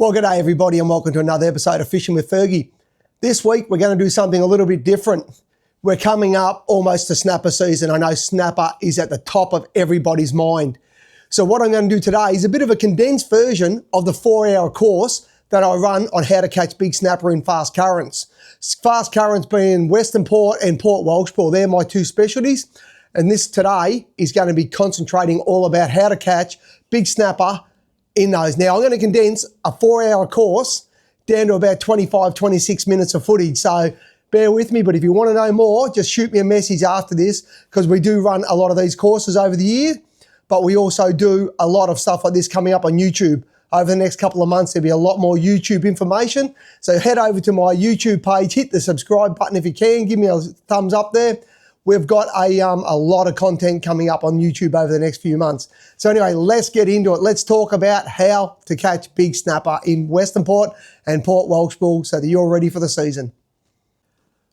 Well, g'day everybody and welcome to another episode of Fishing with Fergy. This week we're going to do something a little bit different. We're coming up almost to snapper season. I know snapper is at the top of everybody's mind. So what I'm going to do today is a bit of a condensed version of the 4-hour course that I run on how to catch big snapper in fast currents. Fast currents being Western Port and Port Welshpool. They're my two specialties. And this today is going to be concentrating all about how to catch big snapper in those. Now, I'm going to condense a 4-hour course down to about 25, 26 minutes of footage. So bear with me, but if you want to know more, just shoot me a message after this because we do run a lot of these courses over the year, but we also do a lot of stuff like this coming up on YouTube. Over the next couple of months, there'll be a lot more YouTube information. So head over to my YouTube page, hit the subscribe button if you can, give me a thumbs up there. We've got a lot of content coming up on YouTube over the next few months. So anyway, let's get into it. Let's talk about how to catch big snapper in Western Port and Port Welshpool so that you're ready for the season.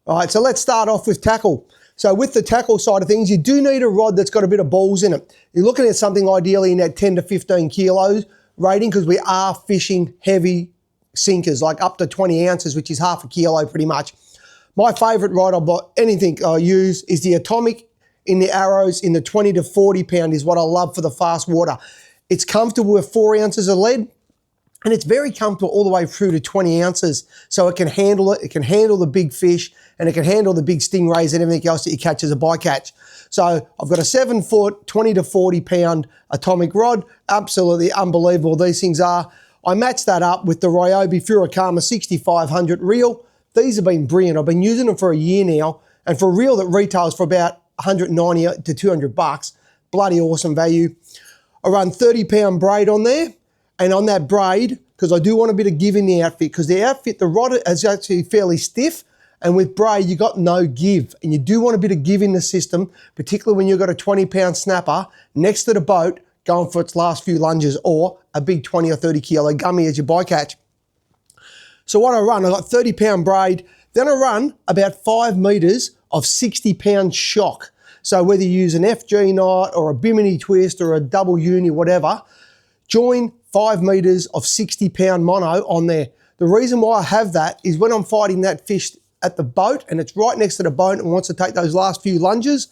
All right, so let's start off with tackle. So with the tackle side of things, you do need a rod that's got a bit of balls in it. You're looking at something ideally in that 10 to 15 kilos rating because we are fishing heavy sinkers, like up to 20 ounces, which is half a kilo pretty much. My favourite rod anything I use is the Atomic in the arrows in the 20 to 40 pound is what I love for the fast water. It's comfortable with 4 ounces of lead and it's very comfortable all the way through to 20 ounces. So it can handle it, it can handle the big fish and it can handle the big stingrays and everything else that you catch as a bycatch. So I've got a 7 foot, 20 to 40 pound Atomic rod. Absolutely unbelievable these things are. I matched that up with the Ryobi Furikama 6500 reel. These have been brilliant. I've been using them for a year now, and for a reel that retails for about 190 to 200 bucks, bloody awesome value. I run 30 pound braid on there, and on that braid, because I do want a bit of give in the outfit, because the outfit, the rod is actually fairly stiff, and with braid, you got no give, and you do want a bit of give in the system, particularly when you've got a 20 pound snapper next to the boat going for its last few lunges, or a big 20 or 30 kilo gummy as your bycatch. So what I run, I got 30 pound braid, then I run about 5 meters of 60 pound shock. So whether you use an FG knot or a Bimini twist or a double uni, whatever, join 5 meters of 60 pound mono on there. The reason why I have that is when I'm fighting that fish at the boat and it's right next to the boat and wants to take those last few lunges,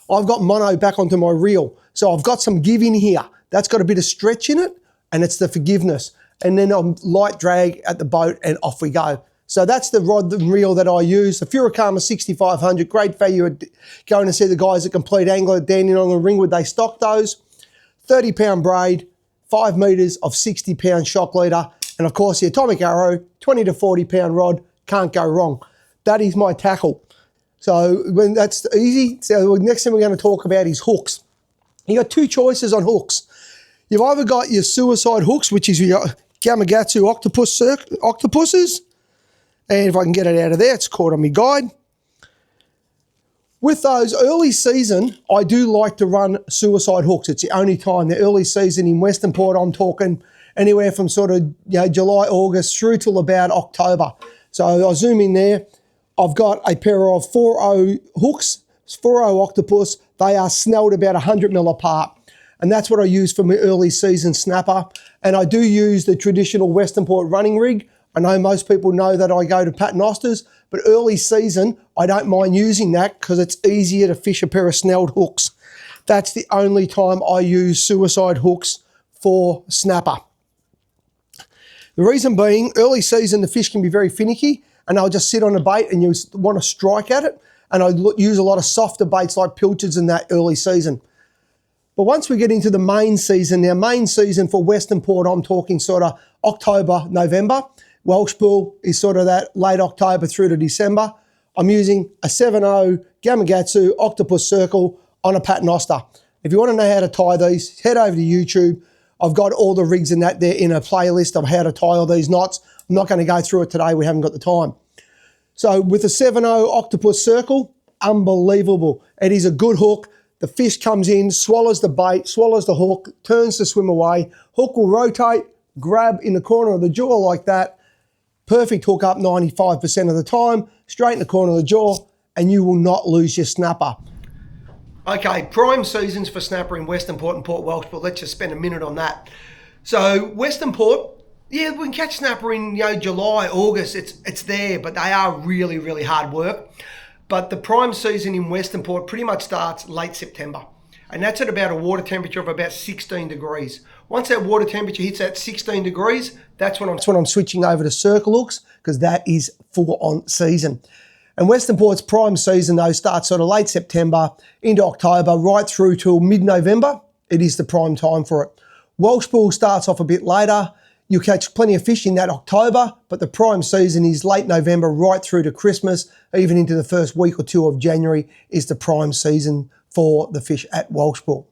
I've got mono back onto my reel. So I've got some give in here. That's got a bit of stretch in it and it's the forgiveness. And then I'm light drag at the boat and off we go. So that's the rod and reel that I use. The Furikama 6500, great value at going to see the guys at Complete Angler, Dandenong and Ringwood, they stock those. 30 pound braid, 5 meters of 60 pound shock leader, and of course the Atomic arrow, 20 to 40 pound rod, can't go wrong. That is my tackle. So when that's easy, so the next thing we're going to talk about is hooks. You got two choices on hooks. You've either got your suicide hooks, which is your Gamakatsu octopuses, and if I can get it out of there, it's caught on my guide. With those early season, I do like to run suicide hooks. It's the only time, the early season in Western Port, I'm talking anywhere from sort of July, August through till about October. So I'll zoom in there. I've got a pair of 4.0 hooks, 4.0 octopus. They are snelled about 100 mil apart. And that's what I use for my early season snapper. And I do use the traditional Western Port running rig. I know most people know that I go to paternosters, but early season, I don't mind using that because it's easier to fish a pair of snelled hooks. That's the only time I use suicide hooks for snapper. The reason being, early season, the fish can be very finicky and they'll just sit on a bait and you want to strike at it. And I use a lot of softer baits like pilchards in that early season. But once we get into the main season, now main season for Western Port, I'm talking sort of October, November. Welshpool is sort of that late October through to December. I'm using a 7.0 Gamakatsu Octopus Circle on a paternoster. If you want to know how to tie these, head over to YouTube. I've got all the rigs in that there in a playlist of how to tie all these knots. I'm not going to go through it today, we haven't got the time. So with the 7.0 Octopus Circle, unbelievable. It is a good hook. The fish comes in, swallows the bait, swallows the hook, turns to swim away. Hook will rotate, grab in the corner of the jaw like that. Perfect hook up 95% of the time, straight in the corner of the jaw, and you will not lose your snapper. Okay, prime seasons for snapper in Western Port and Port Welshpool. Let's just spend a minute on that. So Western Port, Yeah, we can catch snapper in July, August. It's there, but they are really, really hard work. But the prime season in Western Port pretty much starts late September. And that's at about a water temperature of about 16 degrees. Once that water temperature hits that 16 degrees, that's when I'm switching over to circle hooks, because that is full on season. And Western Port's prime season, though, starts sort of late September into October, right through till mid-November. It is the prime time for it. Welsh Pool starts off a bit later. You'll catch plenty of fish in that October, but the prime season is late November right through to Christmas, even into the first week or two of January is the prime season for the fish at Welsh Pool.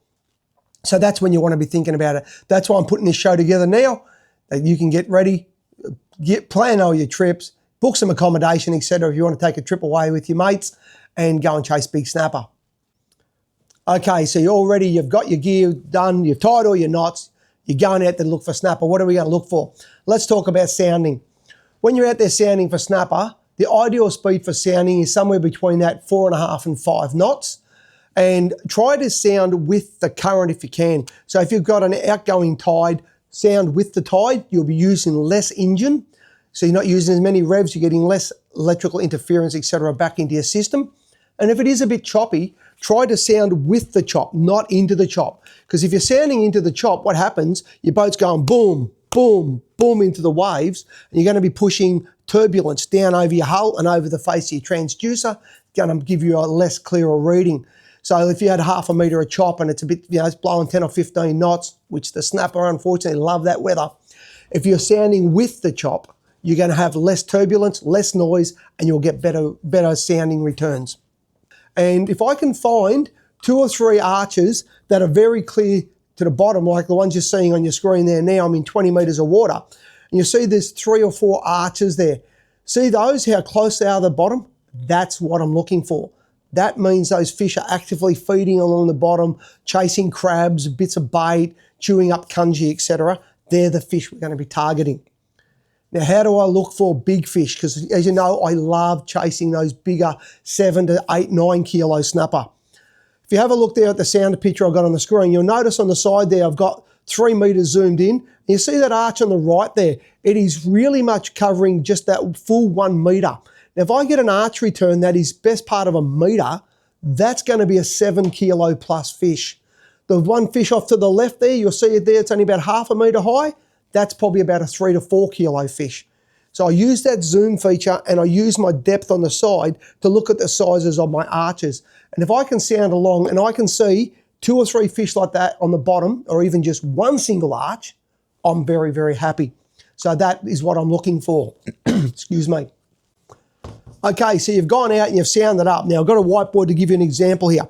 So that's when you want to be thinking about it. That's why I'm putting this show together now, that you can get ready, plan all your trips, book some accommodation, etc. if you want to take a trip away with your mates and go and chase big snapper. Okay, so you've got your gear done, you've tied all your knots, you're going out to look for snapper. What are we going to look for? Let's talk about sounding. When you're out there sounding for snapper, the ideal speed for sounding is somewhere between that 4.5 and 5 knots. And try to sound with the current if you can. So if you've got an outgoing tide, sound with the tide. You'll be using less engine. So you're not using as many revs, you're getting less electrical interference, etc. back into your system. And if it is a bit choppy, try to sound with the chop, not into the chop. Because if you're sounding into the chop, what happens? Your boat's going boom, boom, boom into the waves, and you're going to be pushing turbulence down over your hull and over the face of your transducer, going to give you a less clearer reading. So if you had 1/2 metre of chop and it's a bit, it's blowing 10 or 15 knots, which the snapper unfortunately love that weather, if you're sounding with the chop, you're going to have less turbulence, less noise, and you'll get better sounding returns. And if I can find 2 or 3 arches that are very clear to the bottom, like the ones you're seeing on your screen there now, I'm in 20 metres of water, and you see there's 3 or 4 arches there. See those, how close they are to the bottom? That's what I'm looking for. That means those fish are actively feeding along the bottom, chasing crabs, bits of bait, chewing up cungy, etc. They're the fish we're going to be targeting. Now, how do I look for big fish? Because as you know, I love chasing those bigger 7 to 8, 9 kilo snapper. If you have a look there at the sound picture I've got on the screen, you'll notice on the side there I've got 3 metres zoomed in. You see that arch on the right there? It is really much covering just that full 1 metre. Now, if I get an arch return that is best part of a metre, that's going to be a 7 kilo plus fish. The one fish off to the left there, you'll see it there, it's only about 1/2 metre high. That's probably about a 3 to 4 kilo fish. So I use that zoom feature and I use my depth on the side to look at the sizes of my arches. And if I can sound along and I can see 2 or 3 fish like that on the bottom, or even just one single arch, I'm very, very happy. So that is what I'm looking for. Excuse me. Okay, so you've gone out and you've sounded up. Now, I've got a whiteboard to give you an example here.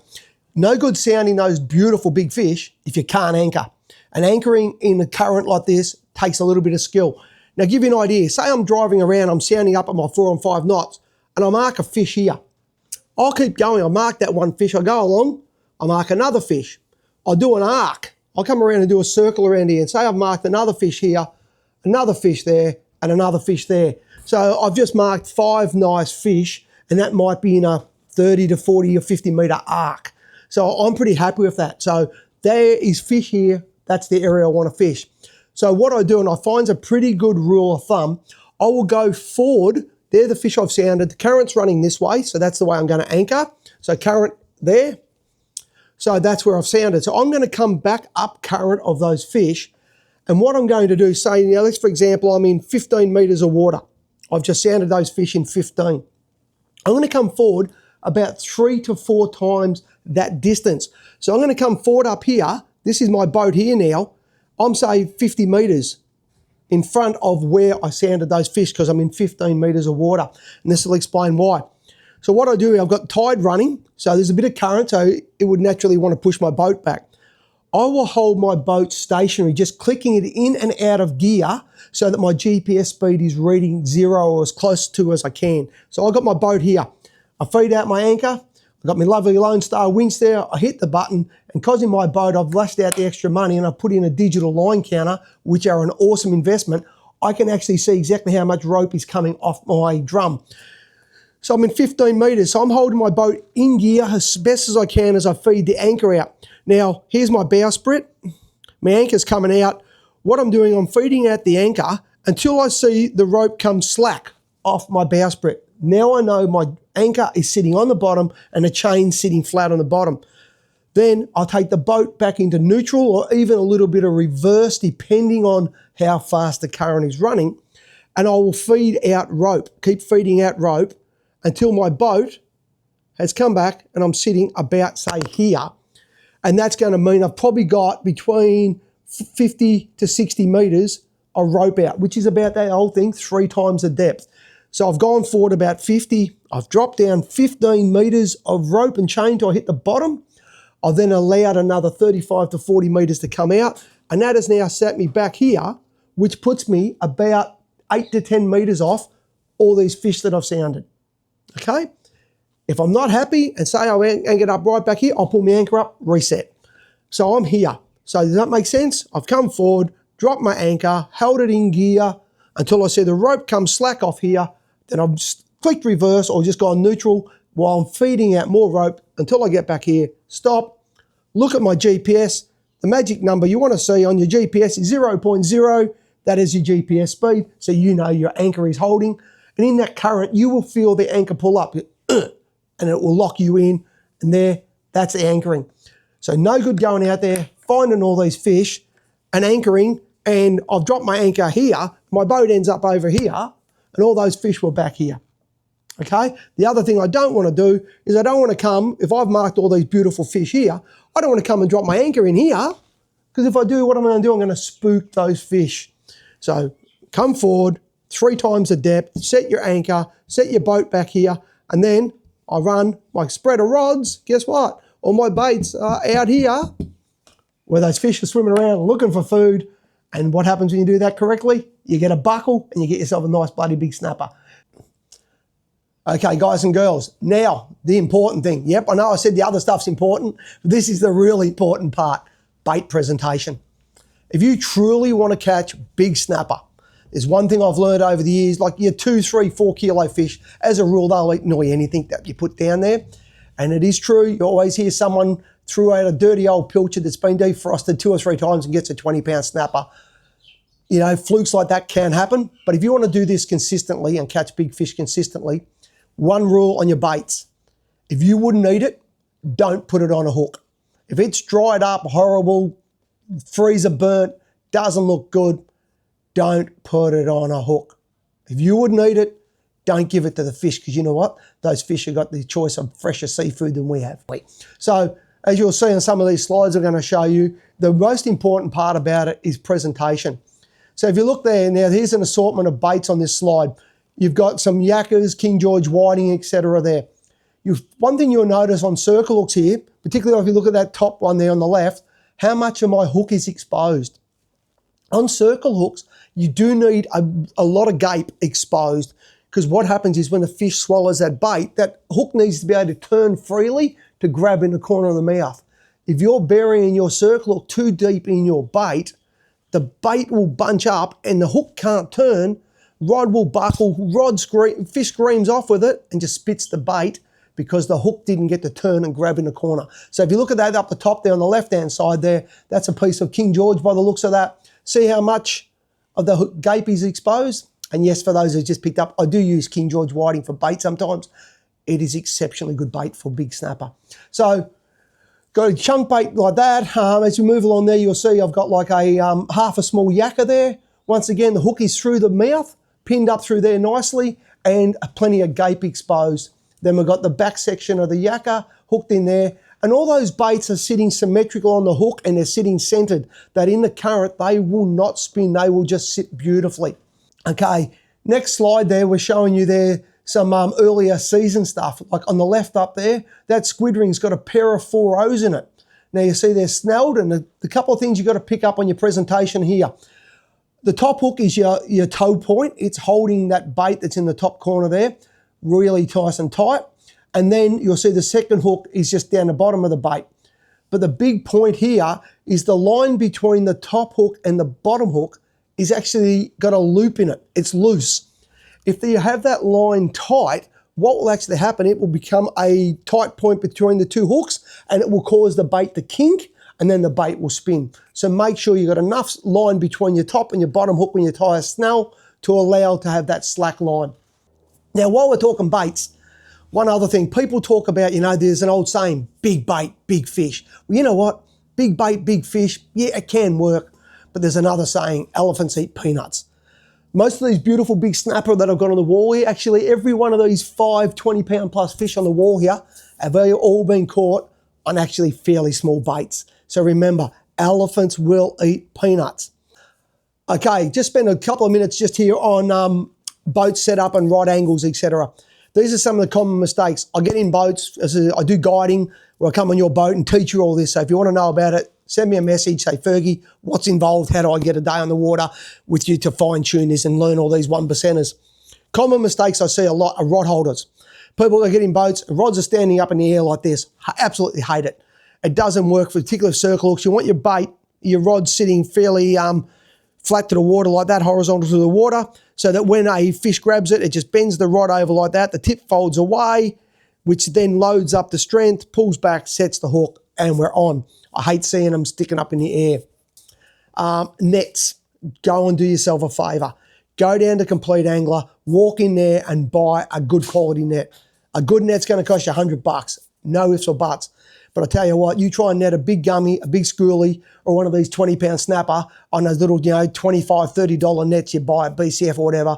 No good sounding those beautiful big fish if you can't anchor. And anchoring in a current like this takes a little bit of skill. Now, give you an idea. Say I'm driving around, I'm sounding up at my 4 and 5 knots, and I mark a fish here. I'll keep going. I'll mark that one fish. I'll go along. I'll mark another fish. I'll do an arc. I'll come around and do a circle around here and say I've marked another fish here, another fish there, and another fish there. So I've just marked 5 nice fish, and that might be in a 30 to 40 or 50 metre arc. So I'm pretty happy with that. So there is fish here. That's the area I want to fish. So what I do, and I find a pretty good rule of thumb, I will go forward. They're the fish I've sounded. The current's running this way, so that's the way I'm going to anchor. So current there. So that's where I've sounded. So I'm going to come back up current of those fish. And what I'm going to do, say, let's, for example, I'm in 15 metres of water. I've just sounded those fish in 15. I'm going to come forward about 3 to 4 times that distance. So I'm going to come forward up here. This is my boat here now. I'm, say, 50 metres in front of where I sounded those fish because I'm in 15 metres of water. And this will explain why. So what I do, I've got tide running. So there's a bit of current, so it would naturally want to push my boat back. I will hold my boat stationary, just clicking it in and out of gear so that my GPS speed is reading 0 or as close to as I can. So I've got my boat here. I feed out my anchor. I've got my lovely Lone Star winch there. I hit the button, and because in my boat I've lashed out the extra money and I put in a digital line counter, which are an awesome investment, I can actually see exactly how much rope is coming off my drum. So I'm in 15 metres, so I'm holding my boat in gear as best as I can as I feed the anchor out. Now, here's my bowsprit. My anchor's coming out. What I'm doing, I'm feeding out the anchor, until I see the rope come slack off my bowsprit. Now I know my anchor is sitting on the bottom and the chain sitting flat on the bottom. Then I'll take the boat back into neutral or even a little bit of reverse depending on how fast the current is running. And I will feed out rope, keep feeding out rope until my boat has come back and I'm sitting about, say, here. And that's going to mean I've probably got between 50 to 60 metres of rope out, which is about that whole thing, 3 times the depth. So I've gone forward about 50. I've dropped down 15 metres of rope and chain till I hit the bottom. I've then allowed another 35 to 40 metres to come out. And that has now set me back here, which puts me about 8 to 10 metres off all these fish that I've sounded. Okay? If I'm not happy and say I anchored up right back here, I'll pull my anchor up, reset. So I'm here. So does that make sense? I've come forward, dropped my anchor, held it in gear until I see the rope come slack off here. Then I've clicked reverse or just gone neutral while I'm feeding out more rope until I get back here. Stop. Look at my GPS. The magic number you want to see on your GPS is 0.0. That is your GPS speed, so you know your anchor is holding. And in that current, you will feel the anchor pull up, and it will lock you in. And there, that's the anchoring. So no good going out there, finding all these fish and anchoring, and I've dropped my anchor here. My boat ends up over here, and all those fish were back here. Okay? The other thing I don't want to do is I don't want to come, if I've marked all these beautiful fish here, I don't want to come and drop my anchor in here, because if I do, what I'm going to do, I'm going to spook those fish. So come forward, 3 times the depth, set your anchor, set your boat back here, and then I run my spread of rods. Guess what? All my baits are out here where those fish are swimming around looking for food. And what happens when you do that correctly? You get a buckle and you get yourself a nice bloody big snapper. Okay, guys and girls, now the important thing. Yep, I know I said the other stuff's important, but this is the really important part, bait presentation. If you truly want to catch big snapper, there's one thing I've learned over the years, like your 2, 3, 4 kilo fish, as a rule, they'll eat nearly anything that you put down there. And it is true, you always hear someone threw out a dirty old pilchard that's been defrosted 2 or 3 times and gets a 20-pound snapper. You know, flukes like that can happen. But if you want to do this consistently and catch big fish consistently, one rule on your baits. If you wouldn't eat it, don't put it on a hook. If it's dried up, horrible, freezer burnt, doesn't look good, don't put it on a hook. If you wouldn't eat it, don't give it to the fish, because you know what? Those fish have got the choice of fresher seafood than we have. So as you'll see on some of these slides I'm going to show you, the most important part about it is presentation. So if you look there, now here's an assortment of baits on this slide. You've got some yakkers, King George whiting, etc. there. One thing you'll notice on circle hooks here, particularly if you look at that top one there on the left, how much of my hook is exposed. On circle hooks, you do need a lot of gape exposed, because what happens is when the fish swallows that bait, that hook needs to be able to turn freely to grab in the corner of the mouth. If you're burying your circle hook too deep in your bait, the bait will bunch up and the hook can't turn, rod will buckle, fish screams off with it and just spits the bait because the hook didn't get to turn and grab in the corner. So if you look at that up the top there on the left-hand side there, that's a piece of King George by the looks of that. See how much of the hook gape is exposed? And yes, for those who just picked up, I do use King George whiting for bait sometimes. It is exceptionally good bait for big snapper. So got a chunk bait like that. As we move along there, you'll see I've got like a half a small yakker there. Once again, the hook is through the mouth, pinned up through there nicely, and plenty of gape exposed. Then we've got the back section of the yakker hooked in there. And all those baits are sitting symmetrical on the hook and they're sitting centered, that in the current, they will not spin. They will just sit beautifully. Okay, next slide there, we're showing you there some earlier season stuff. Like on the left up there, that squid ring's got a pair of 4 O's in it. Now you see they're snelled, and the couple of things you've got to pick up on your presentation here. The top hook is your toe point. It's holding that bait that's in the top corner there, really nice and tight. And then you'll see the second hook is just down the bottom of the bait. But the big point here is the line between the top hook and the bottom hook is actually got a loop in it. It's loose. If you have that line tight, what will actually happen, it will become a tight point between the 2 hooks and it will cause the bait to kink and then the bait will spin. So make sure you've got enough line between your top and your bottom hook when you tie a snell to allow to have that slack line. Now, while we're talking baits, one other thing, people talk about, there's an old saying, big bait, big fish. Well, you know what? Big bait, big fish, yeah, it can work. But there's another saying, elephants eat peanuts. Most of these beautiful big snapper that I've got on the wall here, actually every one of these 20 pound plus fish on the wall here have all been caught on actually fairly small baits. So remember, elephants will eat peanuts. Okay, just spend a couple of minutes just here on boat setup and rod angles, etc. These are some of the common mistakes. I get in boats, I do guiding, where I come on your boat and teach you all this. So if you want to know about it, send me a message, say, Fergy, what's involved? How do I get a day on the water with you to fine tune this and learn all these 1%ers? Common mistakes I see a lot are rod holders. People that get in boats, rods are standing up in the air like this. I absolutely hate it. It doesn't work for particular circle hooks. You want your bait, your rod sitting fairly flat to the water like that, horizontal to the water, so that when a fish grabs it, it just bends the rod over like that. The tip folds away, which then loads up the strength, pulls back, sets the hook, and we're on. I hate seeing them sticking up in the air. Nets, go and do yourself a favour. Go down to Complete Angler, walk in there and buy a good quality net. A good net's going to cost you $100, no ifs or buts. But I tell you what, you try and net a big gummy, a big schoolie, or one of these 20-pound snapper on those little, $25, $30 nets you buy at BCF or whatever,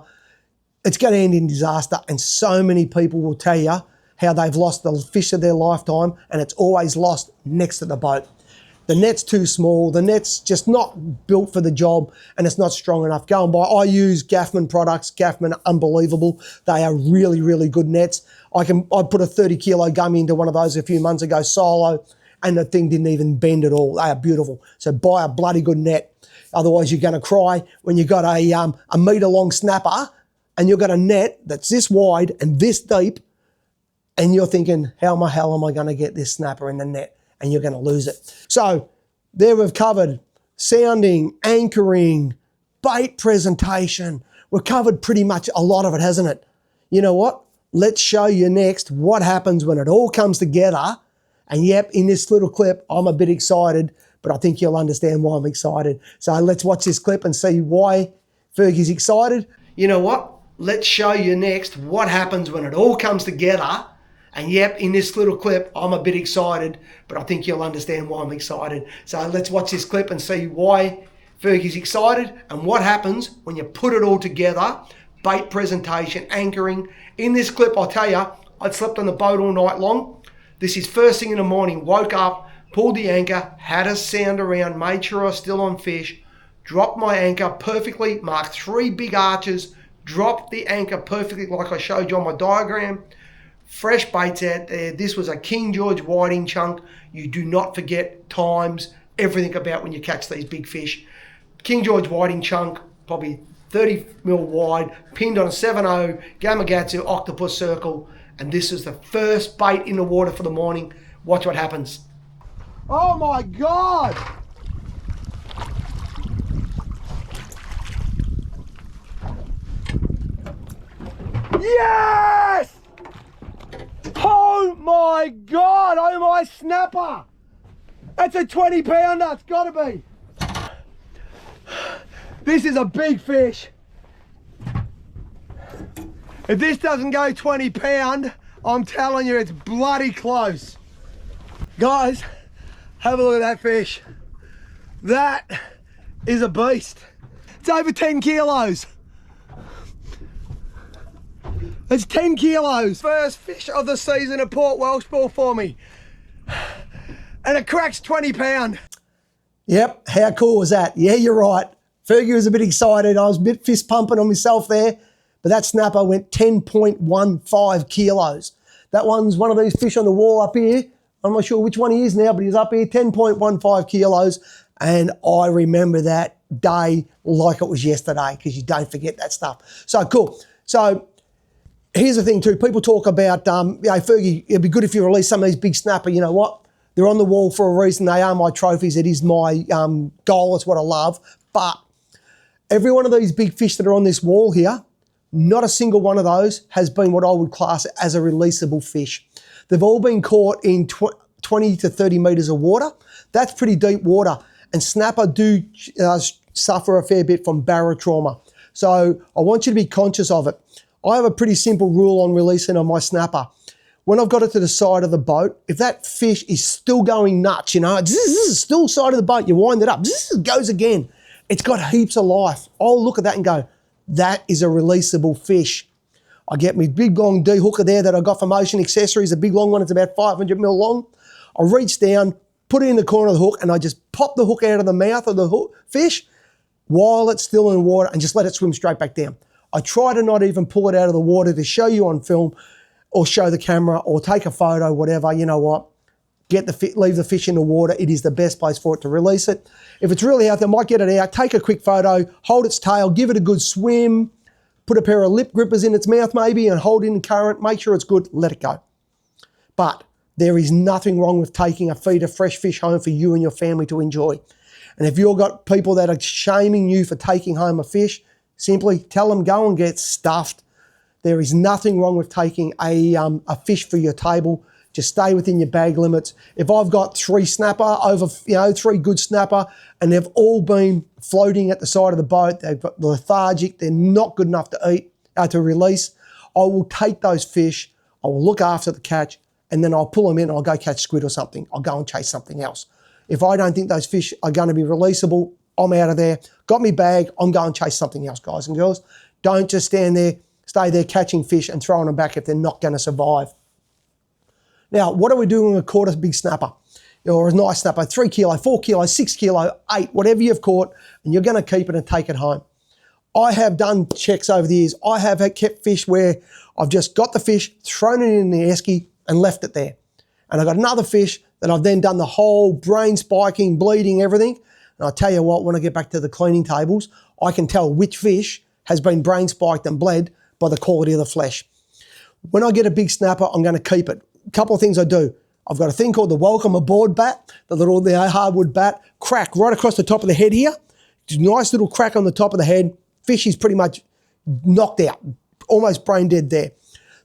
it's going to end in disaster. And so many people will tell you how they've lost the fish of their lifetime, and it's always lost next to the boat. The net's too small, the net's just not built for the job, and it's not strong enough. Go and buy. I use Gaffman products. Gaffman are unbelievable. They are really, really good nets. I put a 30-kilo gummy into one of those a few months ago solo, and the thing didn't even bend at all. They are beautiful. So buy a bloody good net. Otherwise, you're going to cry when you've got a metre-long snapper and you've got a net that's this wide and this deep, and you're thinking, how the hell am I going to get this snapper in the net? And you're going to lose it. So there we've covered sounding, anchoring, bait presentation. We've covered pretty much a lot of it, hasn't it? You know what? Let's show you next what happens when it all comes together. And yep, in this little clip, I'm a bit excited, but I think you'll understand why I'm excited. So let's watch this clip and see why Fergie's excited. You know what? Let's show you next what happens when it all comes together. And yep, in this little clip, I'm a bit excited, but I think you'll understand why I'm excited. So let's watch this clip and see why Fergie's excited and what happens when you put it all together. Bait presentation, anchoring. In this clip, I'll tell you, I'd slept on the boat all night long. This is first thing in the morning, woke up, pulled the anchor, had a sound around, made sure I was still on fish, dropped my anchor perfectly, marked 3 big arches, dropped the anchor perfectly like I showed you on my diagram. Fresh baits out there. This was a King George whiting chunk. You do not forget times, everything about when you catch these big fish. King George whiting chunk, probably 30 mil wide, pinned on a 7.0 Gamakatsu octopus circle. And this is the first bait in the water for the morning. Watch what happens. Oh my God! Yes! Oh my God, oh my snapper. That's a 20 pounder, it's gotta be. This is a big fish. If this doesn't go 20 pound, I'm telling you it's bloody close. Guys, have a look at that fish. That is a beast. It's over 10 kilos. It's 10 kilos. First fish of the season at Port Welshpool for me. And it cracks 20 pound. Yep, how cool was that? Yeah, you're right. Fergie was a bit excited. I was a bit fist pumping on myself there. But that snapper went 10.15 kilos. That one's one of these fish on the wall up here. I'm not sure which one he is now, but he's up here, 10.15 kilos. And I remember that day like it was yesterday, because you don't forget that stuff. So cool. So here's the thing too, people talk about, Fergie, it'd be good if you release some of these big snapper. You know what? They're on the wall for a reason. They are my trophies. It is my goal. It's what I love. But every one of these big fish that are on this wall here, not a single one of those has been what I would class as a releasable fish. They've all been caught in 20 to 30 metres of water. That's pretty deep water. And snapper do suffer a fair bit from barotrauma. So I want you to be conscious of it. I have a pretty simple rule on releasing on my snapper. When I've got it to the side of the boat, if that fish is still going nuts, you know, still side of the boat, you wind it up, it goes again. It's got heaps of life. I'll look at that and go, that is a releasable fish. I get my big long D hooker there that I got from Ocean Accessories, a big long one, it's about 500 mil long. I reach down, put it in the corner of the hook, and I just pop the hook out of the mouth of the fish while it's still in water and just let it swim straight back down. I try to not even pull it out of the water to show you on film or show the camera or take a photo, whatever. You know what? Leave the fish in the water. It is the best place for it to release it. If it's really out there, might get it out, take a quick photo, hold its tail, give it a good swim, put a pair of lip grippers in its mouth maybe and hold it in current, make sure it's good, let it go. But there is nothing wrong with taking a feed of fresh fish home for you and your family to enjoy. And if you've got people that are shaming you for taking home a fish, simply tell them go and get stuffed. There is nothing wrong with taking a fish for your table. Just stay within your bag limits. If I've got 3 snapper, 3 good snapper, and they've all been floating at the side of the boat, they've got lethargic, they're not good enough to eat, to release, I will take those fish, I will look after the catch, and then I'll pull them in and I'll go catch squid or something. I'll go and chase something else. If I don't think those fish are going to be releasable, I'm out of there. Got me bag, I'm going to chase something else, guys and girls. Don't just stay there catching fish and throwing them back if they're not going to survive. Now, what do we do when we caught a big snapper? Or a nice snapper, 3 kilo, 4 kilo, 6 kilo, 8, whatever you've caught, and you're going to keep it and take it home. I have done checks over the years. I have kept fish where I've just got the fish, thrown it in the esky and left it there. And I've got another fish that I've then done the whole brain spiking, bleeding, everything. And I tell you what, when I get back to the cleaning tables, I can tell which fish has been brain spiked and bled by the quality of the flesh. When I get a big snapper, I'm going to keep it. A couple of things I do. I've got a thing called the welcome aboard bat, the hardwood bat, crack right across the top of the head here. Nice little crack on the top of the head. Fish is pretty much knocked out, almost brain dead there.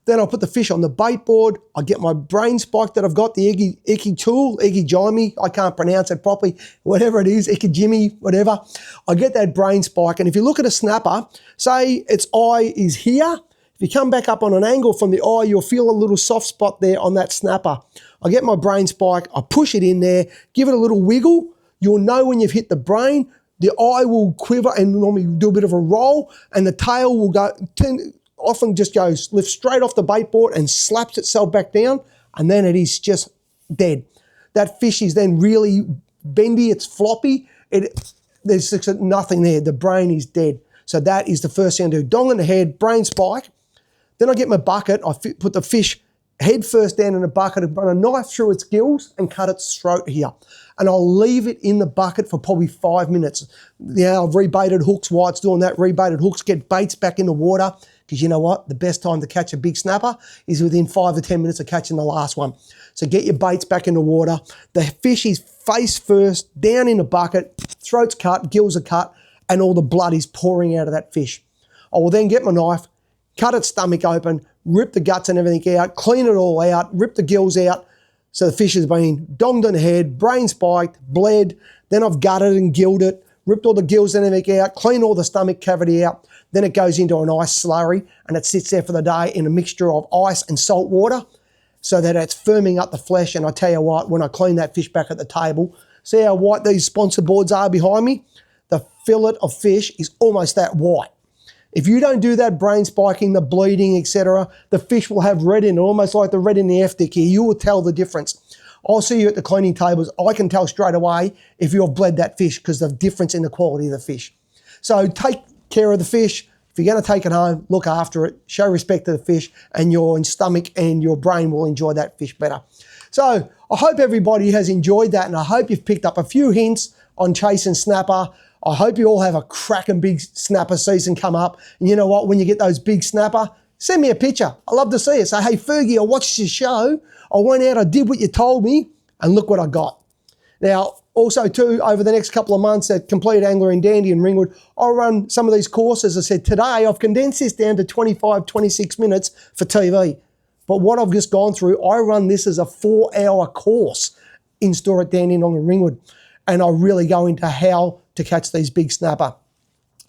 Then I'll put the fish on the bait board. I get my brain spike that I've got, the Iggy tool, Iggy Jimmy, I can't pronounce it properly, whatever it is, Iggy Jimmy, whatever. I get that brain spike, and if you look at a snapper, say its eye is here, if you come back up on an angle from the eye, you'll feel a little soft spot there on that snapper. I get my brain spike, I push it in there, give it a little wiggle. You'll know when you've hit the brain. The eye will quiver and normally do a bit of a roll, and the tail will often just goes, lifts straight off the bait board and slaps itself back down, and then it is just dead. That fish is then really bendy, it's floppy, there's nothing there, the brain is dead. So that is the first thing I do, dong in the head, brain spike. Then I get my bucket, I put the fish head first down in a bucket and run a knife through its gills and cut its throat here. And I'll leave it in the bucket for probably 5 minutes. I've rebaited hooks while it's doing that. Rebaited hooks, get baits back in the water, because you know what? The best time to catch a big snapper is within 5 or 10 minutes of catching the last one. So get your baits back in the water. The fish is face first, down in the bucket, throat's cut, gills are cut, and all the blood is pouring out of that fish. I will then get my knife, cut its stomach open, rip the guts and everything out, clean it all out, rip the gills out. So the fish has been donged in the head, brain spiked, bled. Then I've gutted and gilled it, ripped all the gills and everything out, clean all the stomach cavity out. Then it goes into an ice slurry and it sits there for the day in a mixture of ice and salt water so that it's firming up the flesh. And I tell you what, when I clean that fish back at the table, see how white these sponsor boards are behind me? The fillet of fish is almost that white. If you don't do that brain spiking, the bleeding, etc., the fish will have red in it, almost like the red in the F-dick here. You will tell the difference. I'll see you at the cleaning tables. I can tell straight away if you've bled that fish because of the difference in the quality of the fish. So take care of the fish. If you're going to take it home, look after it, show respect to the fish, and your stomach and your brain will enjoy that fish better. So I hope everybody has enjoyed that, and I hope you've picked up a few hints on chasing snapper. I hope you all have a cracking big snapper season come up. And you know what? When you get those big snapper, send me a picture. I love to see it. Say, hey, Fergy, I watched your show. I went out, I did what you told me, and look what I got. Now, also too, over the next couple of months at Complete Angler in Dandy and Ringwood, I'll run some of these courses. I said today, I've condensed this down to 25, 26 minutes for TV. But what I've just gone through, I run this as a 4-hour course in store at Dandy and Ringwood. And I really go into how to catch these big snapper.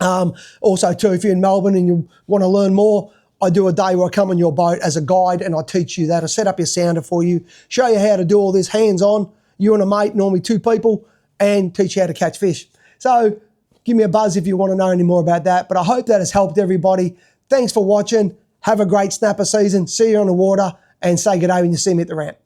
Also too, if you're in Melbourne and you want to learn more, I do a day where I come on your boat as a guide and I teach you that. I set up your sounder for you, show you how to do all this hands-on, you and a mate, normally 2 people, and teach you how to catch fish. So give me a buzz if you want to know any more about that. But I hope that has helped everybody. Thanks for watching. Have a great snapper season. See you on the water and say good day when you see me at the ramp.